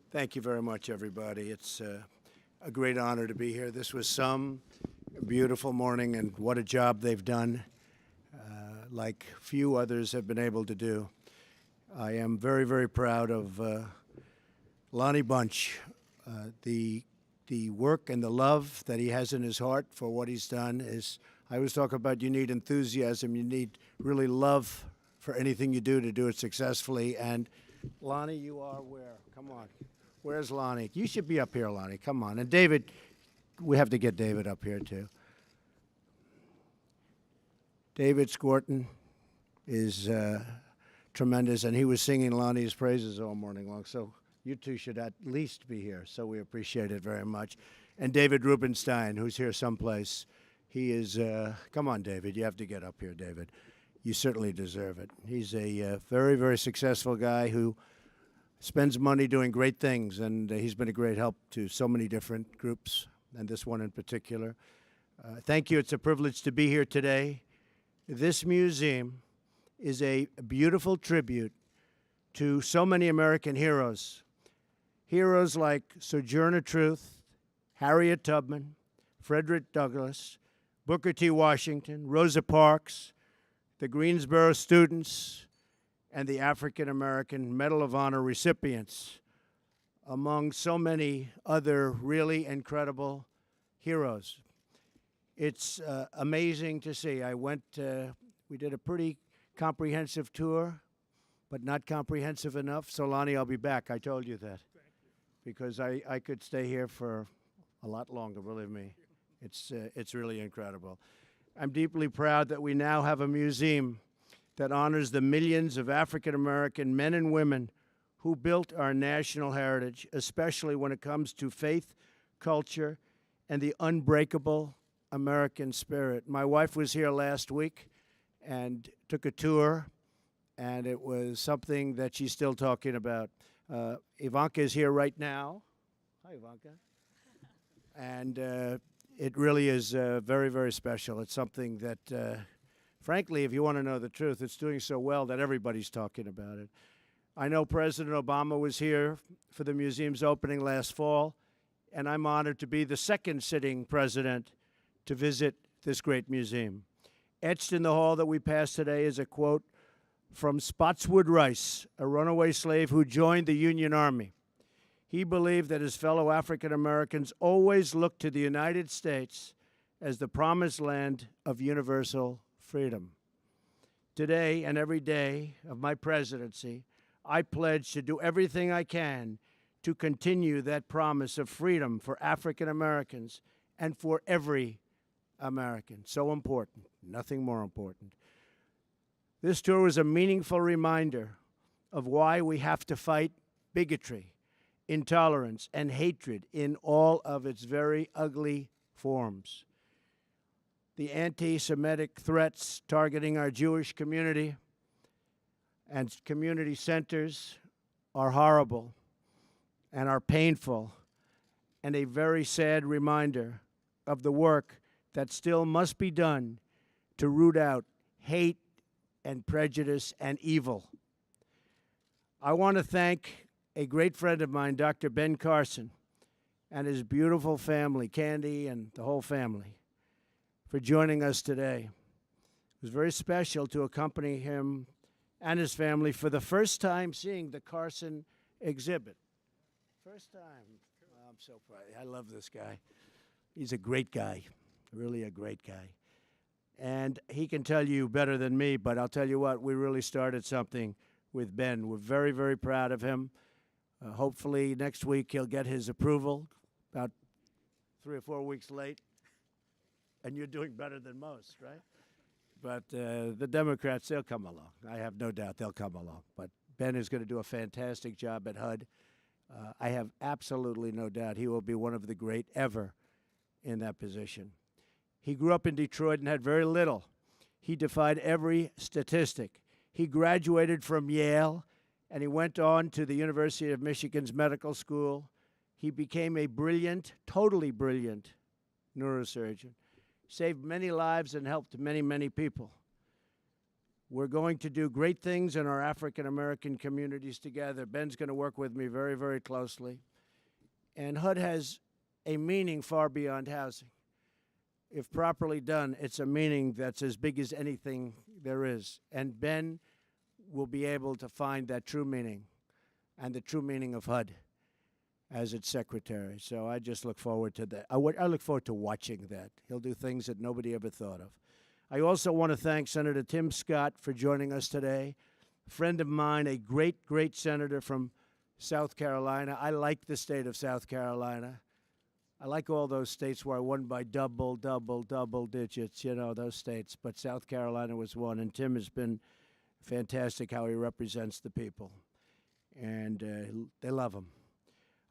Thank you very much, everybody. It's a great honor to be here. This was some beautiful morning, and what a job they've done, like few others have been able to do. I am very, very proud of Lonnie Bunch, the work and the love that he has in his heart for what he's done is, I always talk about you need enthusiasm, you need really love for anything you do it successfully. And Lonnie, you are where? Come on. Where's Lonnie? You should be up here, Lonnie. Come on. And David, we have to get David up here, too. David Scorton is tremendous, and he was singing Lonnie's praises all morning long. So you two should at least be here. So we appreciate it very much. And David Rubenstein, who's here someplace. He is, come on, David. You have to get up here, David. You certainly deserve it. He's a very, very successful guy who spends money doing great things, and he's been a great help to so many different groups, and this one in particular. Thank you. It's a privilege to be here today. This museum is a beautiful tribute to so many American heroes. Heroes like Sojourner Truth, Harriet Tubman, Frederick Douglass, Booker T. Washington, Rosa Parks, the Greensboro students, and the African American Medal of Honor recipients, among so many other really incredible heroes. It's amazing to see. We did a pretty comprehensive tour, but not comprehensive enough. So Lonnie, I'll be back. I told you that. Because I could stay here for a lot longer, believe me. It's really incredible. I'm deeply proud that we now have a museum that honors the millions of African American men and women who built our national heritage, especially when it comes to faith, culture, and the unbreakable American spirit. My wife was here last week and took a tour, and it was something that she's still talking about. Ivanka is here right now. Hi, Ivanka. And it really is very, very special. It's something that frankly, if you want to know the truth, it's doing so well that everybody's talking about it. I know President Obama was here for the museum's opening last fall, and I'm honored to be the second sitting president to visit this great museum. Etched in the hall that we passed today is a quote from Spotswood Rice, a runaway slave who joined the Union Army. He believed that his fellow African Americans always looked to the United States as the promised land of universal freedom. Today and every day of my presidency, I pledge to do everything I can to continue that promise of freedom for African Americans and for every American. So important, nothing more important. This tour was a meaningful reminder of why we have to fight bigotry, intolerance, and hatred in all of its very ugly forms. The anti-Semitic threats targeting our Jewish community and community centers are horrible and are painful, and a very sad reminder of the work that still must be done to root out hate and prejudice and evil. I want to thank a great friend of mine, Dr. Ben Carson, and his beautiful family, Candy and the whole family, for joining us today. It was very special to accompany him and his family for the first time seeing the Carson exhibit. First time. Oh, I'm so proud. I love this guy. He's a great guy, really a great guy. And he can tell you better than me, but I'll tell you what, we really started something with Ben. We're very, very proud of him. Hopefully next week he'll get his approval, about 3 or 4 weeks late. And you're doing better than most, right? But the Democrats, they'll come along. I have no doubt they'll come along. But Ben is going to do a fantastic job at HUD. I have absolutely no doubt he will be one of the great ever in that position. He grew up in Detroit and had very little. He defied every statistic. He graduated from Yale, and he went on to the University of Michigan's medical school. He became a brilliant, totally brilliant neurosurgeon. Saved many lives and helped many, many people. We're going to do great things in our African-American communities together. Ben's going to work with me very, very closely. And HUD has a meaning far beyond housing. If properly done, it's a meaning that's as big as anything there is. And Ben will be able to find that true meaning and the true meaning of HUD as its secretary. So I just look forward to that. I look forward to watching that. He'll do things that nobody ever thought of. I also want to thank Senator Tim Scott for joining us today. A friend of mine, a great, great senator from South Carolina. I like the state of South Carolina. I like all those states where I won by double digits, you know, those states. But South Carolina was one, and Tim has been fantastic how he represents the people. And they love him.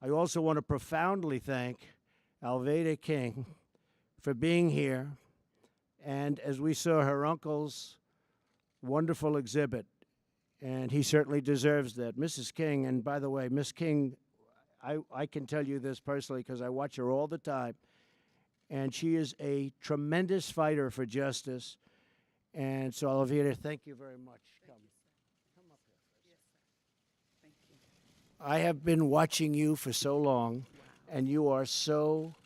I also want to profoundly thank Alveda King for being here. And as we saw her uncle's wonderful exhibit, and he certainly deserves that. Mrs. King, and by the way, Miss King, I can tell you this personally because I watch her all the time, and she is a tremendous fighter for justice. And so, Alveda, thank you very much. Come up here. Yes, sir. Thank you. I have been watching you for so long, and you are so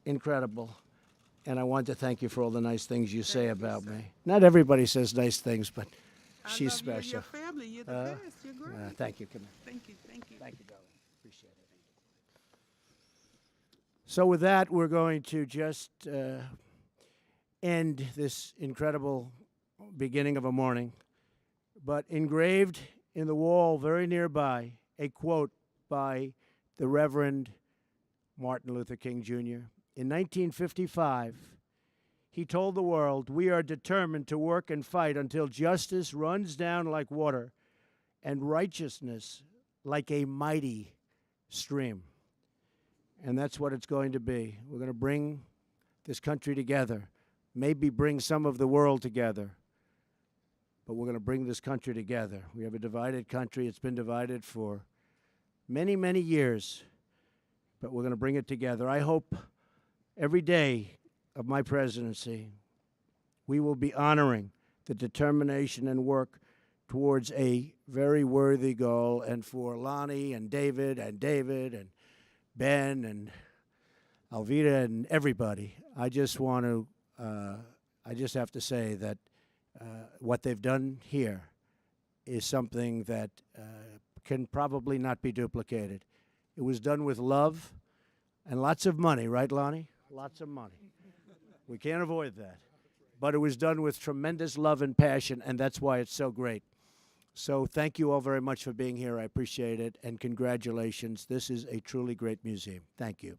incredible. And I want to thank you for all the nice things you say about me. Not everybody says nice things, but she's special. You, your family, you're the best. You're great. Thank you. Come here. Thank you. Thank you. Thank you, darling. Appreciate it. So with that, we're going to just end this incredible beginning of a morning. But engraved in the wall very nearby, a quote by the Reverend Martin Luther King Jr. In 1955, he told the world, "We are determined to work and fight until justice runs down like water and righteousness like a mighty stream." And that's what it's going to be. We're going to bring this country together, maybe bring some of the world together, but we're going to bring this country together. We have a divided country. It's been divided for many, many years, but we're going to bring it together. I hope every day of my presidency, we will be honoring the determination and work towards a very worthy goal. And for Lonnie and David and Ben and Alveda and everybody, I just want to, I just have to say that what they've done here is something that can probably not be duplicated. It was done with love and lots of money, right, Lonnie? Lots of money. We can't avoid that. But it was done with tremendous love and passion, and that's why it's so great. So thank you all very much for being here. I appreciate it, and congratulations. This is a truly great museum. Thank you.